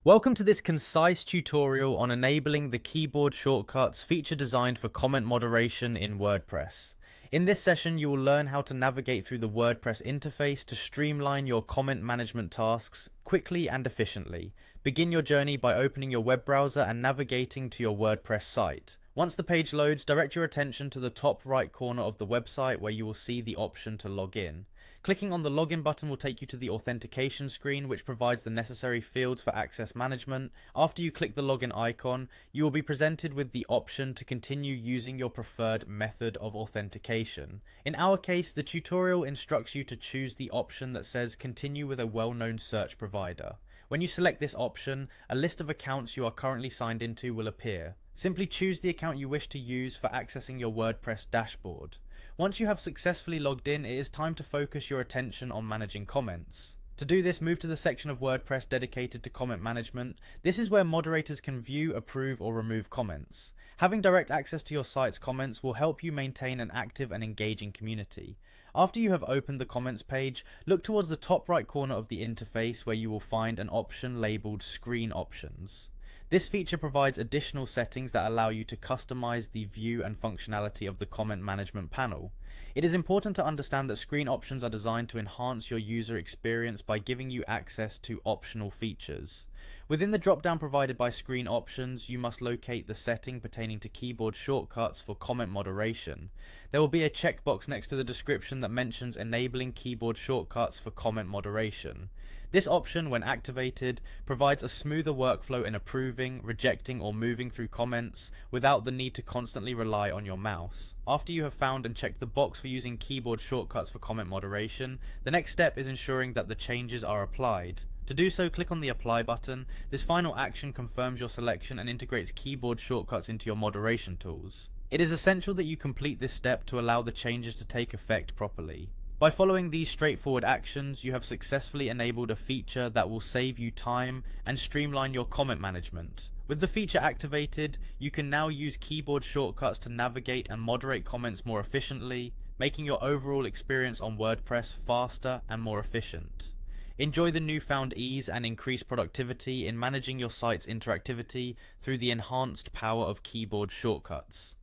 Welcome to this concise tutorial on enabling the keyboard shortcuts feature designed for comment moderation in WordPress. In this session, you will learn how to navigate through the WordPress interface to streamline your comment management tasks quickly and efficiently. Begin your journey by opening your web browser and navigating to your WordPress site. Once the page loads, direct your attention to the top right corner of the website where you will see the option to log in. Clicking on the login button will take you to the authentication screen, which provides the necessary fields for access management. After you click the login icon, you will be presented with the option to continue using your preferred method of authentication. In our case, the tutorial instructs you to choose the option that says continue with a well-known search provider. When you select this option, a list of accounts you are currently signed into will appear. Simply choose the account you wish to use for accessing your WordPress dashboard. Once you have successfully logged in, it is time to focus your attention on managing comments. To do this, move to the section of WordPress dedicated to comment management. This is where moderators can view, approve, or remove comments. Having direct access to your site's comments will help you maintain an active and engaging community. After you have opened the comments page, look towards the top right corner of the interface where you will find an option labeled Screen Options. This feature provides additional settings that allow you to customize the view and functionality of the comment management panel. It is important to understand that screen options are designed to enhance your user experience by giving you access to optional features. Within the drop-down provided by Screen Options, you must locate the setting pertaining to keyboard shortcuts for comment moderation. There will be a checkbox next to the description that mentions enabling keyboard shortcuts for comment moderation. This option, when activated, provides a smoother workflow in approving, rejecting, or moving through comments without the need to constantly rely on your mouse. After you have found and checked the box for using keyboard shortcuts for comment moderation, the next step is ensuring that the changes are applied. To do so, click on the Apply button. This final action confirms your selection and integrates keyboard shortcuts into your moderation tools. It is essential that you complete this step to allow the changes to take effect properly. By following these straightforward actions, you have successfully enabled a feature that will save you time and streamline your comment management. With the feature activated, you can now use keyboard shortcuts to navigate and moderate comments more efficiently, making your overall experience on WordPress faster and more efficient. Enjoy the newfound ease and increased productivity in managing your site's interactivity through the enhanced power of keyboard shortcuts.